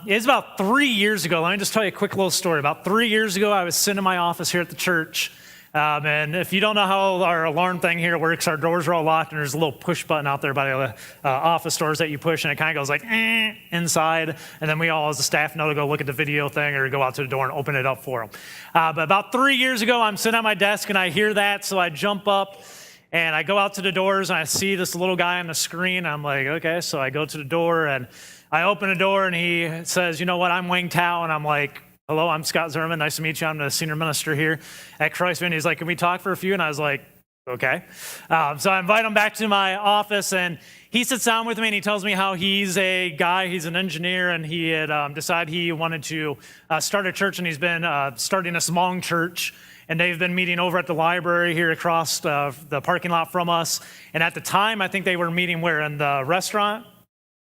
It's about 3 years ago. Let me just tell you a quick little story. About 3 years ago, I was sitting in my office here at the church. And if you don't know how our alarm thing here works, our doors are all locked, and there's a little push button out there by the office doors that you push, and it kind of goes like inside. And then we all, as a staff, know to go look at the video thing or go out to the door and open it up for them. But about 3 years ago, I'm sitting at my desk, and I hear that, so I jump up. And I go out to the doors, and I see this little guy on the screen. I'm like, okay. So I go to the door, and I open the door, and he says, you know what, I'm Wang Tao. And I'm like, hello, I'm Scott Zerman. Nice to meet you. I'm the senior minister here at Christview. And he's like, can we talk for a few? And I was like, okay. So I invite him back to my office, and he sits down with me, and he tells me how he's a guy, he's an engineer, and he had decided he wanted to start a church, and he's been starting a small church. And they've been meeting over at the library here across the parking lot from us. And at the time, I think they were meeting where? In the restaurant?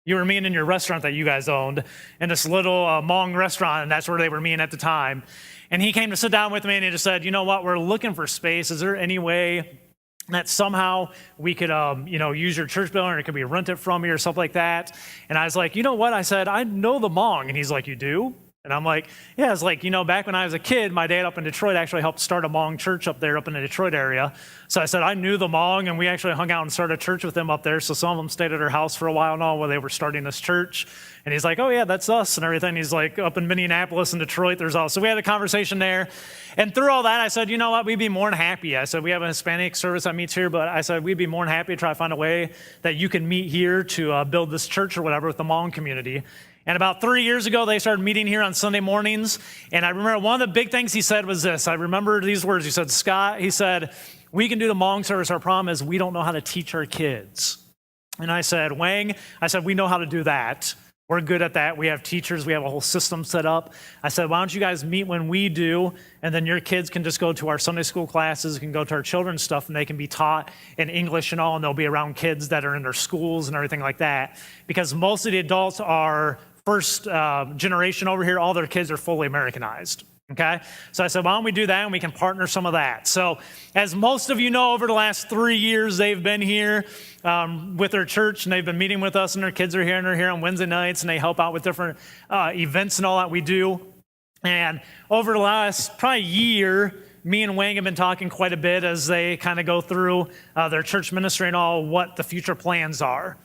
You were meeting in your restaurant that you guys owned, in this little Hmong restaurant, and that's where they were meeting at the time. And he came to sit down with me, and he just said, you know what, we're looking for space. Is there any way that somehow we could, use your church building, or it could be rented from you or something like that? And I was like, you know what? I said, I know the Hmong. And he's like, you do? And I'm like, yeah, it's like, back when I was a kid, my dad up in Detroit actually helped start a Hmong church up there up in the Detroit area. So I said, I knew the Hmong, and we actually hung out and started a church with them up there. So some of them stayed at our house for a while now while they were starting this church. And he's like, oh yeah, that's us and everything. He's like, up in Minneapolis and Detroit, there's all. So we had a conversation there. And through all that, I said, you know what, we'd be more than happy. I said, we have a Hispanic service that meets here, but I said, we'd be more than happy to try to find a way that you can meet here to build this church or whatever with the Hmong community. And about 3 years ago, they started meeting here on Sunday mornings. And I remember one of the big things he said was this. I remember these words. He said, Scott, he said, we can do the Hmong service. Our problem is we don't know how to teach our kids. And I said, Wang, I said, we know how to do that. We're good at that. We have teachers. We have a whole system set up. I said, why don't you guys meet when we do, and then your kids can just go to our Sunday school classes, can go to our children's stuff, and they can be taught in English and all, and they'll be around kids that are in their schools and everything like that. Because most of the adults are first generation over here, all their kids are fully Americanized, okay? So I said, why don't we do that, and we can partner some of that. So as most of you know, over the last 3 years, they've been here with their church, and they've been meeting with us, and their kids are here, and they're here on Wednesday nights, and they help out with different events and all that we do. And over the last probably year, me and Wang have been talking quite a bit as they kind of go through their church ministry and all what the future plans are.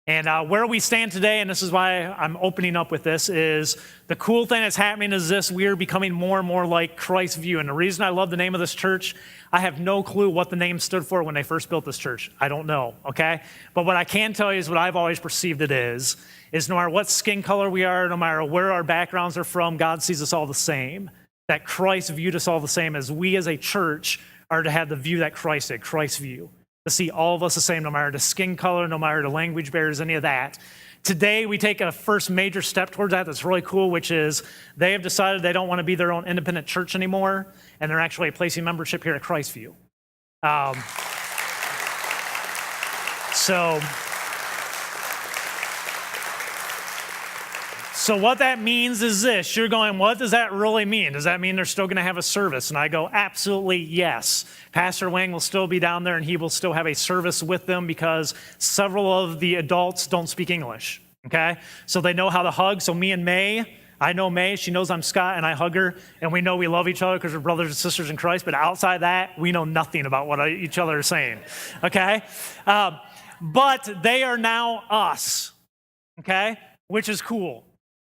And where we stand today, and this is why I'm opening up with this, is the cool thing that's happening is this: we are becoming more and more like Christview. And the reason I love the name of this church, I have no clue what the name stood for when they first built this church. I don't know, okay? But what I can tell you is what I've always perceived it is no matter what skin color we are, no matter where our backgrounds are from, God sees us all the same. That Christ viewed us all the same, as we as a church are to have the view that Christ did, Christ view. To see all of us the same, no matter the skin color, no matter the language barriers, any of that. Today, we take a first major step towards that that's really cool, which is they have decided they don't want to be their own independent church anymore, and they're actually placing membership here at Christview. So what that means is this. You're going, what does that really mean? Does that mean they're still going to have a service? And I go, absolutely yes. Pastor Wang will still be down there, and he will still have a service with them because several of the adults don't speak English, okay? So they know how to hug. So me and May, I know May, she knows I'm Scott, and I hug her, and we know we love each other because we're brothers and sisters in Christ, but outside that, we know nothing about what each other is saying, okay? But they are now us, okay? Which is cool.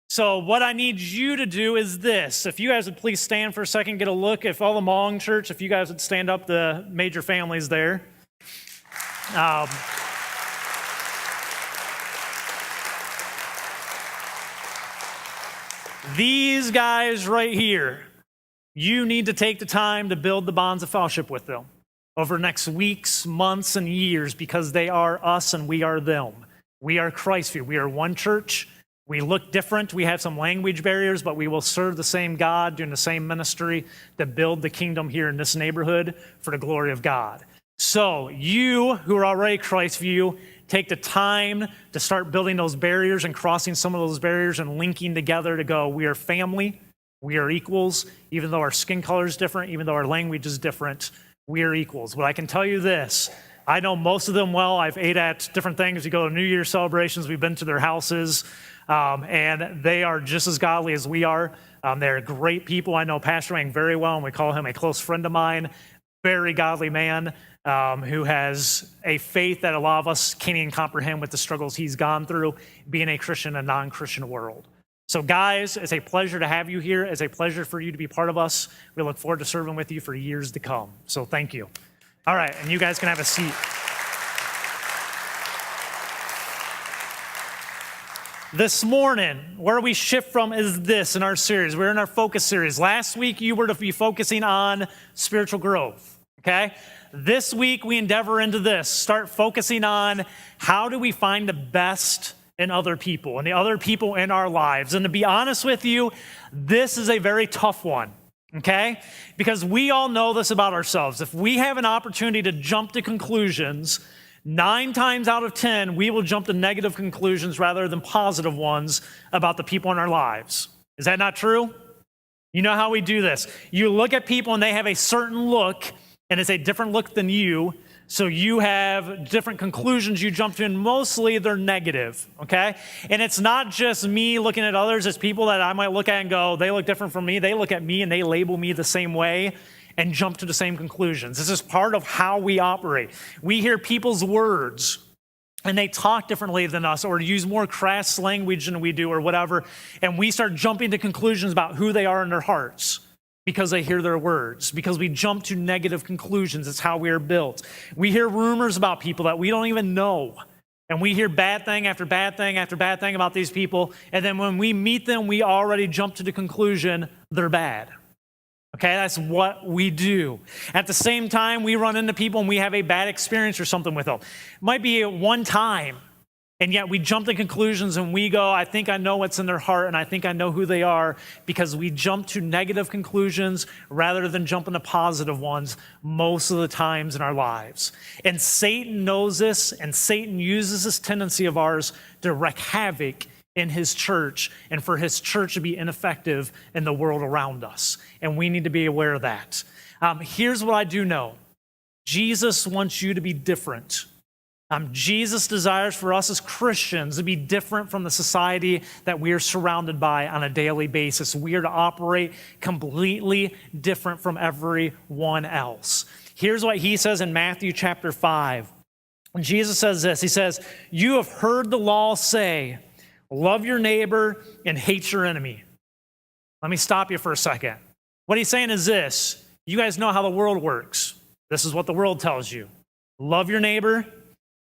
So what I need you to do is this. If you guys would please stand for a second, get a look. If all the Hmong church, if you guys would stand up, the major families there. These guys right here, you need to take the time to build the bonds of fellowship with them over the next weeks, months, and years, because they are us and we are them. We are Christview. We are one church. We look different. We have some language barriers, but we will serve the same God, doing the same ministry to build the kingdom here in this neighborhood for the glory of God. So you who are already Christview, take the time to start building those barriers and crossing some of those barriers and linking together to go, we are family, we are equals, even though our skin color is different, even though our language is different, we are equals. But I can tell you this, I know most of them well. I've ate at different things. We go to New Year's celebrations. We've been to their houses. and they are just as godly as we are. They're great people. I know Pastor Wang very well, and we call him a close friend of mine. Very godly man who has a faith that a lot of us can't even comprehend with the struggles he's gone through being a Christian in a non-Christian world. So guys, it's a pleasure to have you here. It's a pleasure for you to be part of us. We look forward to serving with you for years to come. So thank you. All right, and you guys can have a seat. This morning, where we shift from is this in our series. We're in our focus series. Last week, you were to be focusing on spiritual growth, okay? This week, we endeavor into this. Start focusing on how do we find the best in other people and the other people in our lives. And to be honest with you, this is a very tough one, okay? Because we all know this about ourselves. If we have an opportunity to jump to conclusions, 9 times out of 10, we will jump to negative conclusions rather than positive ones about the people in our lives. Is that not true? You know how we do this. You look at people and they have a certain look, and it's a different look than you. So you have different conclusions you jump to, and mostly they're negative, okay? And it's not just me looking at others. It's people that I might look at and go, they look different from me. They look at me and they label me the same way and jump to the same conclusions. This is part of how we operate. We hear people's words, and they talk differently than us or use more crass language than we do or whatever, and we start jumping to conclusions about who they are in their hearts because they hear their words, because we jump to negative conclusions. It's how we are built. We hear rumors about people that we don't even know, and we hear bad thing after bad thing after bad thing about these people, and then when we meet them, we already jump to the conclusion they're bad. Okay, that's what we do. At the same time, we run into people and we have a bad experience or something with them. It might be at one time, and yet we jump to conclusions and we go, I think I know what's in their heart and I think I know who they are, because we jump to negative conclusions rather than jumping to positive ones most of the times in our lives. And Satan knows this, and Satan uses this tendency of ours to wreak havoc in his church and for his church to be ineffective in the world around us. And we need to be aware of that. Here's what I do know. Jesus wants you to be different. Jesus desires for us as Christians to be different from the society that we are surrounded by on a daily basis. We are to operate completely different from everyone else. Here's what he says in Matthew chapter 5. Jesus says this. He says, "You have heard the law say, love your neighbor and hate your enemy." Let me stop you for a second. What he's saying is this. You guys know how the world works. This is what the world tells you. Love your neighbor,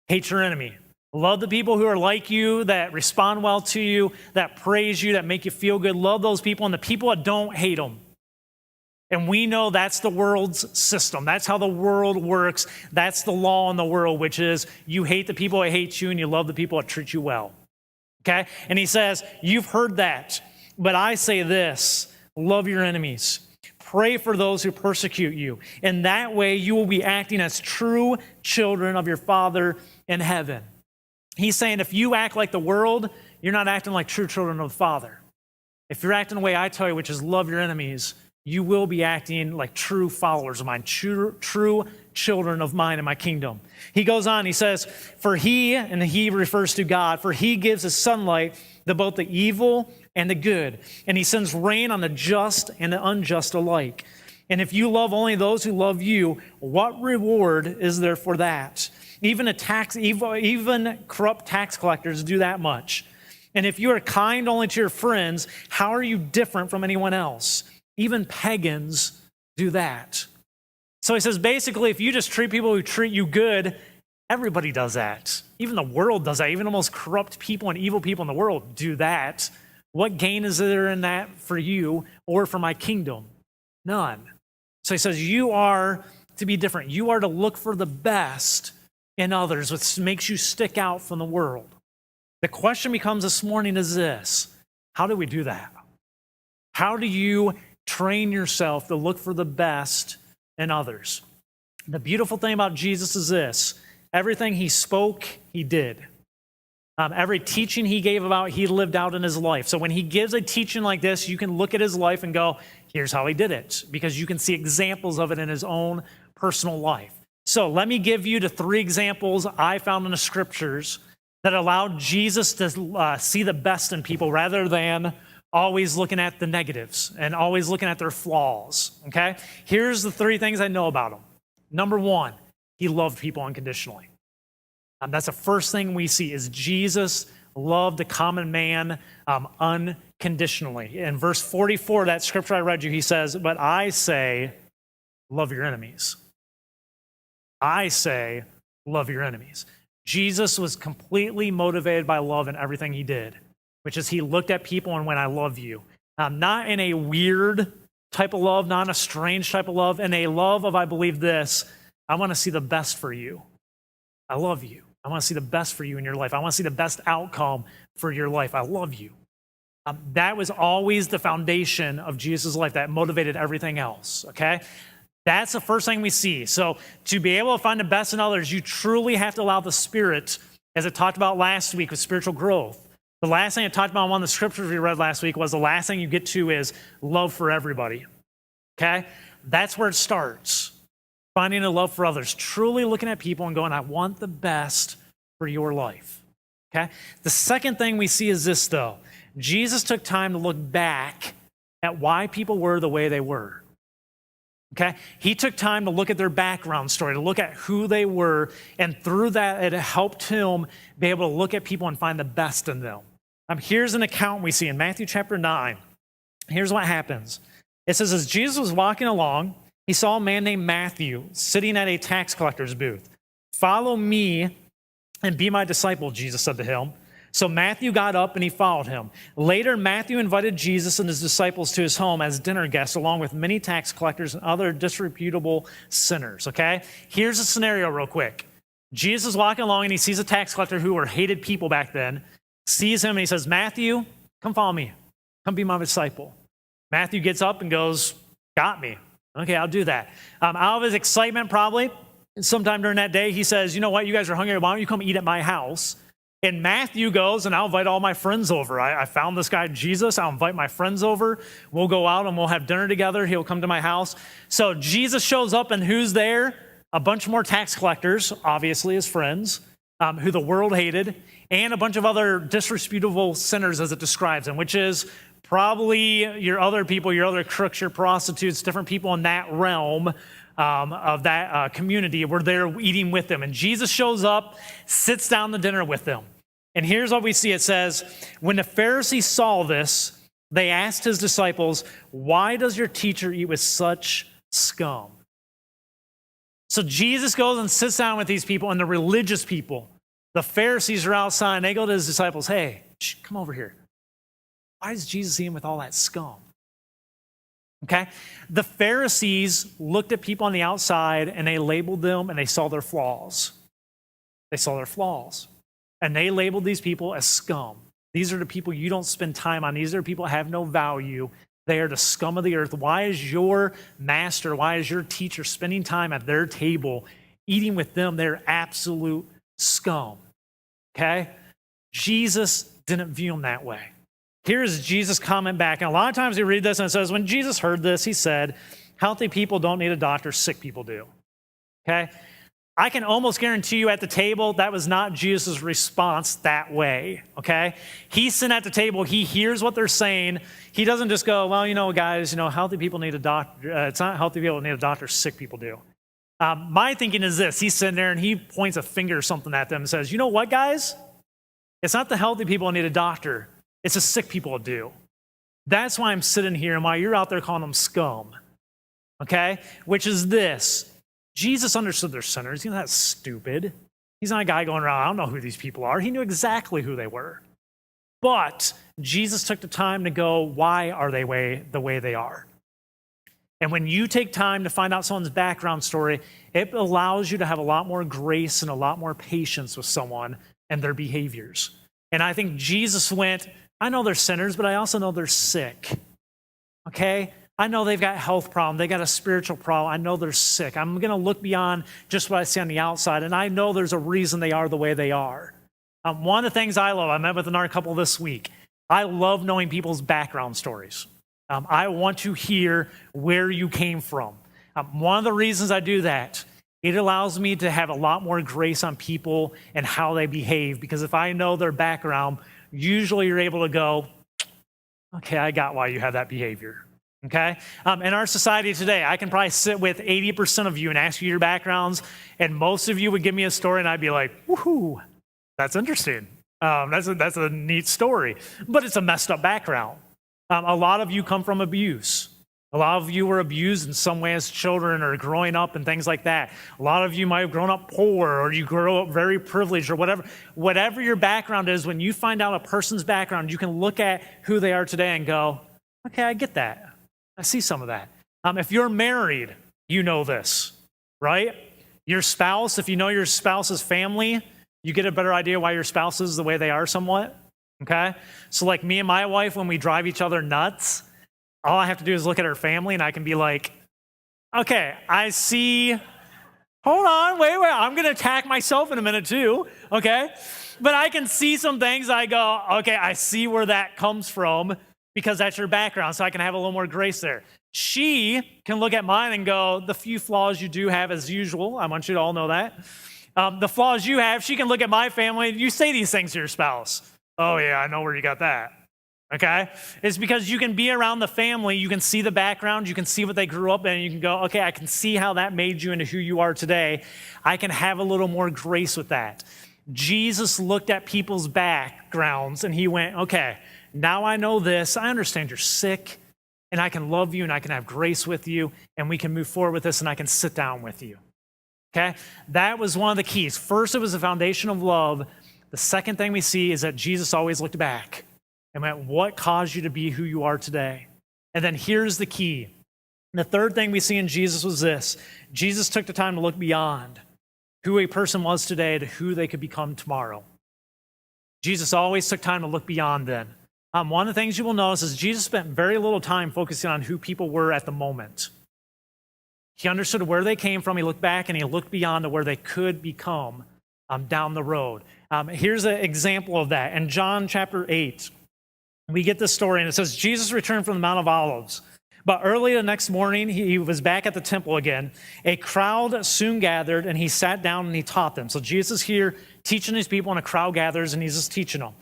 hate your enemy. Love the people who are like you, that respond well to you, that praise you, that make you feel good. Love those people, and the people that don't, hate them. And we know that's the world's system. That's how the world works. That's the law in the world, which is you hate the people that hate you and you love the people that treat you well. Okay? And he says, you've heard that, but I say this, love your enemies. Pray for those who persecute you. And that way you will be acting as true children of your Father in heaven. He's saying if you act like the world, you're not acting like true children of the Father. If you're acting the way I tell you, which is love your enemies, you will be acting like true followers of mine, true children of mine in my kingdom. He goes on, he says, for he, and he refers to God, for he gives his sunlight to both the evil and the good, and he sends rain on the just and the unjust alike. And if you love only those who love you, what reward is there for that? Even corrupt tax collectors do that much. And if you are kind only to your friends, how are you different from anyone else? Even pagans do that. So he says, basically, if you just treat people who treat you good, everybody does that. Even the world does that. Even the most corrupt people and evil people in the world do that. What gain is there in that for you or for my kingdom? None. So he says, you are to be different. You are to look for the best in others, which makes you stick out from the world. The question becomes this morning is this: how do we do that? How do you train yourself to look for the best in others? The beautiful thing about Jesus is this: everything he spoke, he did. Every teaching he gave about, he lived out in his life. So when he gives a teaching like this, you can look at his life and go, here's how he did it, because you can see examples of it in his own personal life. So let me give you the 3 examples I found in the scriptures that allowed Jesus to see the best in people rather than always looking at the negatives and always looking at their flaws, okay? Here's the 3 things I know about him. Number 1, he loved people unconditionally. That's the first thing we see is Jesus loved the common man unconditionally. In verse 44, that scripture I read you, he says, but I say, love your enemies. I say, love your enemies. Jesus was completely motivated by love in everything he did, which is he looked at people and went, I love you. Not in a weird type of love, not in a strange type of love, in a love of, I believe this, I want to see the best for you. I love you. I want to see the best for you in your life. I want to see the best outcome for your life. I love you. That was always the foundation of Jesus' life that motivated everything else, okay? That's the first thing we see. So to be able to find the best in others, you truly have to allow the Spirit, as I talked about last week with spiritual growth. The last thing I talked about in one of the scriptures we read last week was the last thing you get to is love for everybody, okay? That's where it starts. Finding a love for others, truly looking at people and going, I want the best for your life, okay? The second thing we see is this, though. Jesus took time to look back at why people were the way they were, okay? He took time to look at their background story, to look at who they were, and through that, it helped him be able to look at people and find the best in them. Here's an account we see in Matthew chapter 9. Here's what happens. It says, as Jesus was walking along, he saw a man named Matthew sitting at a tax collector's booth. Follow me and be my disciple, Jesus said to him. So Matthew got up and he followed him. Later, Matthew invited Jesus and his disciples to his home as dinner guests, along with many tax collectors and other disreputable sinners, okay? Here's a scenario real quick. Jesus is walking along and he sees a tax collector who were hated people back then, sees him and he says, Matthew, come follow me. Come be my disciple. Matthew gets up and goes, got me. Okay, I'll do that. Out of his excitement, probably, sometime during that day, he says, you know what, you guys are hungry, why don't you come eat at my house? And Matthew goes, and I'll invite all my friends over. I found this guy, Jesus. I'll invite my friends over. We'll go out and we'll have dinner together. He'll come to my house. So Jesus shows up, and who's there? A bunch more tax collectors, obviously his friends, who the world hated, and a bunch of other disreputable sinners, as it describes them, which is probably your other people, your other crooks, your prostitutes, different people in that realm of that community were there eating with them. And Jesus shows up, sits down to dinner with them. And here's what we see. It says, when the Pharisees saw this, they asked his disciples, why does your teacher eat with such scum? So Jesus goes and sits down with these people, and the religious people, the Pharisees are outside, and they go to his disciples, hey, come over here. Why is Jesus eating with all that scum? Okay? The Pharisees looked at people on the outside and they labeled them and they saw their flaws. They saw their flaws. And they labeled these people as scum. These are the people you don't spend time on. These are people who have no value. They are the scum of the earth. Why is your master, why is your teacher spending time at their table eating with them? They're absolute scum. Okay? Jesus didn't view them that way. Here's Jesus' comment back. And a lot of times we read this and it says, when Jesus heard this, he said, healthy people don't need a doctor, sick people do. Okay? I can almost guarantee you at the table, that was not Jesus' response that way. Okay? He's sitting at the table. He hears what they're saying. He doesn't just go, well, guys, healthy people need a doctor. It's not healthy people need a doctor, sick people do. My thinking is this. He's sitting there and he points a finger or something at them and says, you know what, guys? It's not the healthy people who need a doctor. It's the sick people who do. That's why I'm sitting here and why you're out there calling them scum. Okay? Which is this. Jesus understood they're sinners. He's not stupid. He's not a guy going around, I don't know who these people are. He knew exactly who they were. But Jesus took the time to go, why are they the way they are? And when you take time to find out someone's background story, it allows you to have a lot more grace and a lot more patience with someone and their behaviors. And I think Jesus went, I know they're sinners, but I also know they're sick. Okay? I know they've got a health problem. They got a spiritual problem. I know they're sick. I'm going to look beyond just what I see on the outside, and I know there's a reason they are the way they are. One of the things I love, I met with another couple this week. I love knowing people's background stories. I want to hear where you came from. One of the reasons I do that it allows me to have a lot more grace on people and how they behave, because if I know their background, usually you're able to go, okay, I got why you have that behavior. Okay? In our society today, I can probably sit with 80% of you and ask you your backgrounds, and most of you would give me a story, and I'd be like, woohoo, that's interesting. That's a neat story. But it's a messed up background. A lot of you come from abuse. A lot of you were abused in some way as children or growing up and things like that. A lot of you might have grown up poor, or you grow up very privileged, or whatever. Whatever your background is, when you find out a person's background, you can look at who they are today and go, okay, I get that. I see some of that. If you're married, you know this, right? Your spouse, if you know your spouse's family, you get a better idea why your spouse is the way they are somewhat, okay? So like me and my wife, when we drive each other nuts, all I have to do is look at her family and I can be like, okay, I see, hold on, wait, I'm going to attack myself in a minute too, okay? But I can see some things I go, okay, I see where that comes from, because that's your background, so I can have a little more grace there. She can look at mine and go, the few flaws you do have as usual, I want you to all know that. The flaws you have, she can look at my family, you say these things to your spouse. Oh yeah, I know where you got that, okay? It's because you can be around the family, you can see the background, you can see what they grew up in, and you can go, okay, I can see how that made you into who you are today. I can have a little more grace with that. Jesus looked at people's backgrounds and he went, okay, now I know this, I understand you're sick, and I can love you, and I can have grace with you, and we can move forward with this, and I can sit down with you, okay? That was one of the keys. First, it was the foundation of love. The second thing we see is that Jesus always looked back and went, what caused you to be who you are today? And then here's the key. The third thing we see in Jesus was this. Jesus took the time to look beyond who a person was today to who they could become tomorrow. Jesus always took time to look beyond then. One of the things you will notice is Jesus spent very little time focusing on who people were at the moment. He understood where they came from. He looked back and he looked beyond to where they could become down the road. Here's an example of that. In John chapter 8, we get this story, and it says, Jesus returned from the Mount of Olives. But early the next morning, he was back at the temple again. A crowd soon gathered, and he sat down and he taught them. So Jesus is here teaching these people, and a crowd gathers, and he's just teaching them.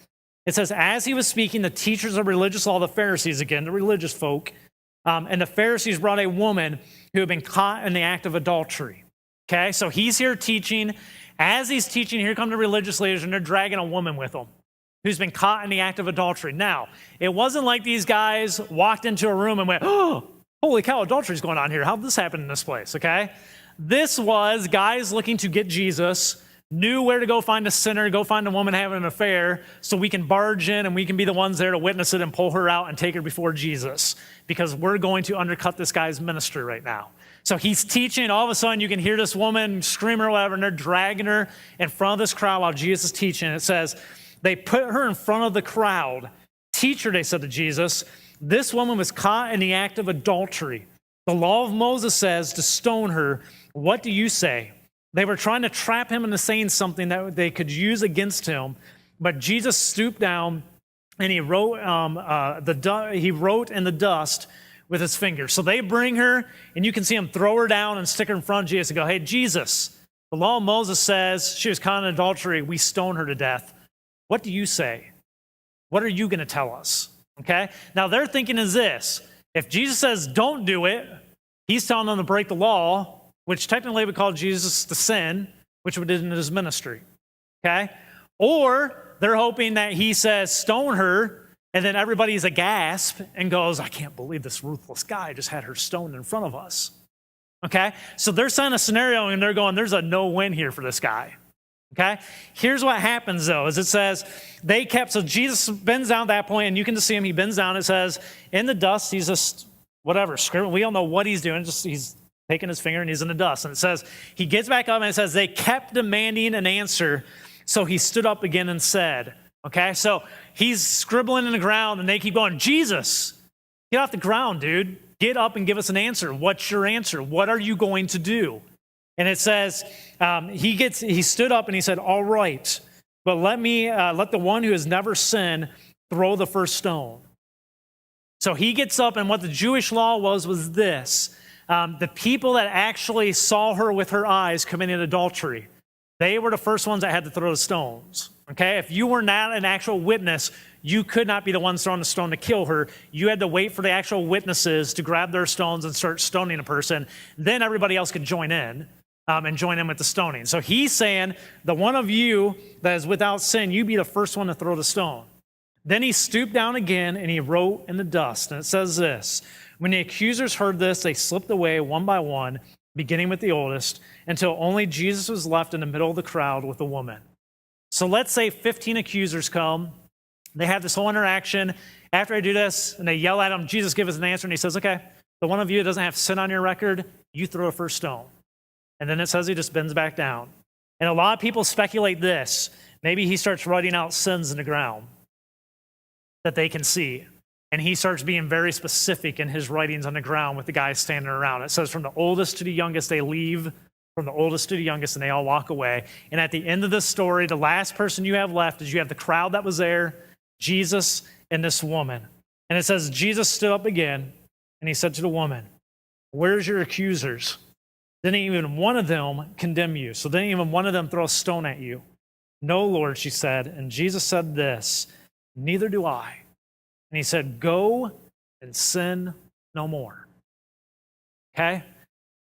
It says, as he was speaking, the teachers of religious law, the Pharisees again, the religious folk, and the Pharisees brought a woman who had been caught in the act of adultery. Okay, so he's here teaching. As he's teaching, here come the religious leaders, and they're dragging a woman with them who's been caught in the act of adultery. Now, it wasn't like these guys walked into a room and went, oh, holy cow, adultery's going on here. How did this happen in this place, okay? This was guys looking to get Jesus, knew where to go find a sinner, go find a woman having an affair, so we can barge in and we can be the ones there to witness it and pull her out and take her before Jesus, because we're going to undercut this guy's ministry right now. So he's teaching, all of a sudden you can hear this woman scream or whatever, and they're dragging her in front of this crowd while Jesus is teaching. It says, they put her in front of the crowd. Teacher, they said to Jesus, this woman was caught in the act of adultery. The law of Moses says to stone her. What do you say? They were trying to trap him into saying something that they could use against him, but Jesus stooped down and he wrote in the dust with his finger. So they bring her, and you can see him throw her down and stick her in front of Jesus and go, hey, Jesus, the law of Moses says she was caught in adultery. We stone her to death. What do you say? What are you going to tell us? Okay? Now, their thinking is this. If Jesus says don't do it, he's telling them to break the law, which technically would call Jesus to sin, which we did in his ministry. Okay? Or they're hoping that he says stone her, and then everybody's aghast and goes, I can't believe this ruthless guy just had her stoned in front of us. Okay? So they're setting a scenario, and they're going, there's a no-win here for this guy. Okay? Here's what happens, though, is it says so Jesus bends down at that point, and you can just see him, he bends down. It says, in the dust, he's just, whatever, scribbling. We don't know what he's doing, just he's taking his finger, and he's in the dust. And it says, he gets back up, and it says, they kept demanding an answer, so he stood up again and said, okay? So he's scribbling in the ground, and they keep going, Jesus, get off the ground, dude. Get up and give us an answer. What's your answer? What are you going to do? And it says, he stood up and he said, all right, but let the one who has never sinned throw the first stone. So he gets up, and what the Jewish law was this, The people that actually saw her with her eyes committing adultery, they were the first ones that had to throw the stones. Okay, if you were not an actual witness, you could not be the ones throwing the stone to kill her. You had to wait for the actual witnesses to grab their stones and start stoning a person. Then everybody else could join in and join in with the stoning. So he's saying, the one of you that is without sin, you be the first one to throw the stone. Then he stooped down again and he wrote in the dust. And it says this: when the accusers heard this, they slipped away one by one, beginning with the oldest, until only Jesus was left in the middle of the crowd with the woman. So let's say 15 accusers come. They have this whole interaction. After I do this, and they yell at him, Jesus gives us an answer, and he says, okay, the one of you that doesn't have sin on your record, you throw the first stone. And then it says he just bends back down. And a lot of people speculate this. Maybe he starts writing out sins in the ground that they can see. And he starts being very specific in his writings on the ground with the guys standing around. It says from the oldest to the youngest, they leave from the oldest to the youngest, and they all walk away. And at the end of this story, the last person you have left is you have the crowd that was there, Jesus and this woman. And it says Jesus stood up again, and he said to the woman, where's your accusers? Didn't even one of them condemn you? So didn't even one of them throw a stone at you? No, Lord, she said. And Jesus said this, neither do I. And he said, go and sin no more. Okay?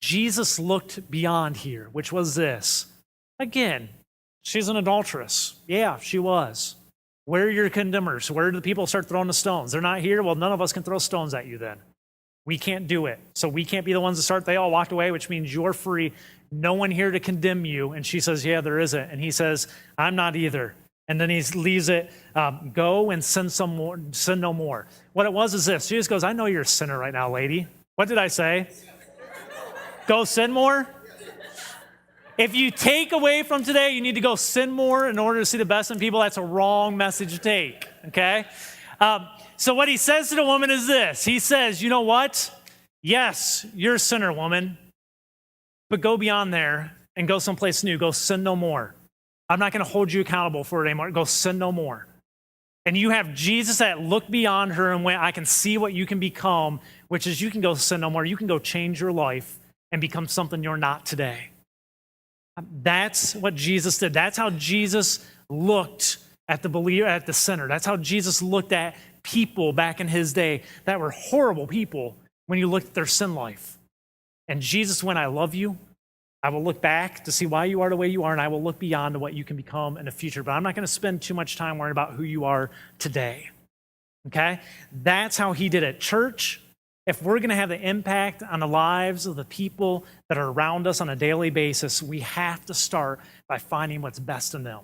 Jesus looked beyond here, which was this. Again, she's an adulteress. Yeah, she was. Where are your condemners? Where do the people start throwing the stones? They're not here? Well, none of us can throw stones at you then. We can't do it. So we can't be the ones to start. They all walked away, which means you're free. No one here to condemn you. And she says, yeah, there isn't. And he says, I'm not either. And then he leaves it, go and sin no more. What it was is this. Jesus goes, I know you're a sinner right now, lady. What did I say? Go sin more? If you take away from today, you need to go sin more in order to see the best in people. That's a wrong message to take, okay? So what he says to the woman is this. He says, you know what? Yes, you're a sinner, woman, but go beyond there and go someplace new. Go sin no more. I'm not going to hold you accountable for it anymore. Go sin no more. And you have Jesus that looked beyond her and went, I can see what you can become, which is you can go sin no more. You can go change your life and become something you're not today. That's what Jesus did. That's how Jesus looked at the believer, at the sinner. That's how Jesus looked at people back in his day that were horrible people when you looked at their sin life. And Jesus went, I love you. I will look back to see why you are the way you are, and I will look beyond to what you can become in the future. But I'm not going to spend too much time worrying about who you are today. Okay? That's how he did it. Church, if we're going to have the impact on the lives of the people that are around us on a daily basis, we have to start by finding what's best in them.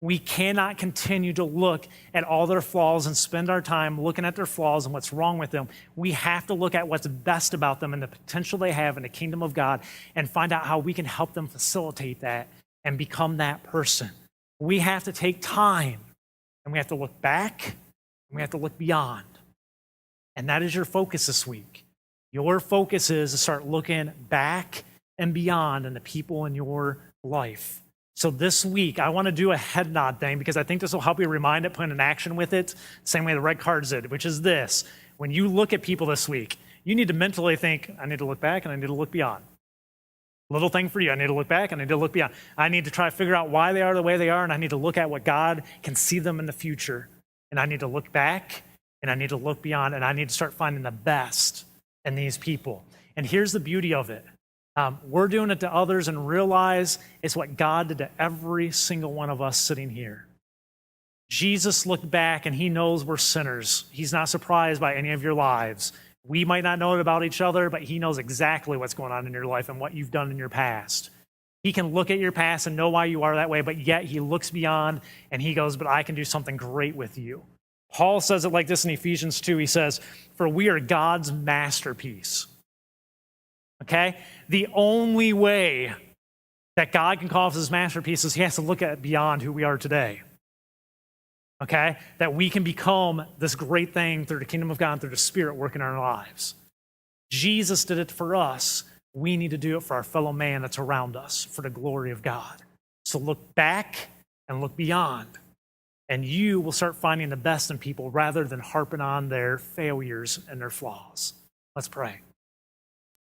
We cannot continue to look at all their flaws and spend our time looking at their flaws and what's wrong with them. We have to look at what's best about them and the potential they have in the kingdom of God and find out how we can help them facilitate that and become that person. We have to take time, and we have to look back, and we have to look beyond. And that is your focus this week. Your focus is to start looking back and beyond in the people in your life. So this week, I want to do a head nod thing because I think this will help you remind it, put an action with it, same way the red cards did, which is this. When you look at people this week, you need to mentally think, I need to look back and I need to look beyond. Little thing for you, I need to look back and I need to look beyond. I need to try to figure out why they are the way they are, and I need to look at what God can see them in the future. And I need to look back and I need to look beyond, and I need to start finding the best in these people. And here's the beauty of it. We're doing it to others and realize it's what God did to every single one of us sitting here. Jesus looked back and he knows we're sinners. He's not surprised by any of your lives. We might not know it about each other, but he knows exactly what's going on in your life and what you've done in your past. He can look at your past and know why you are that way, but yet he looks beyond and he goes, but I can do something great with you. Paul says it like this in Ephesians 2. He says, for we are God's masterpiece. Okay? The only way that God can call us his masterpiece is he has to look at beyond who we are today. Okay? That we can become this great thing through the kingdom of God, through the Spirit working in our lives. Jesus did it for us. We need to do it for our fellow man that's around us, for the glory of God. So look back and look beyond. And you will start finding the best in people rather than harping on their failures and their flaws. Let's pray.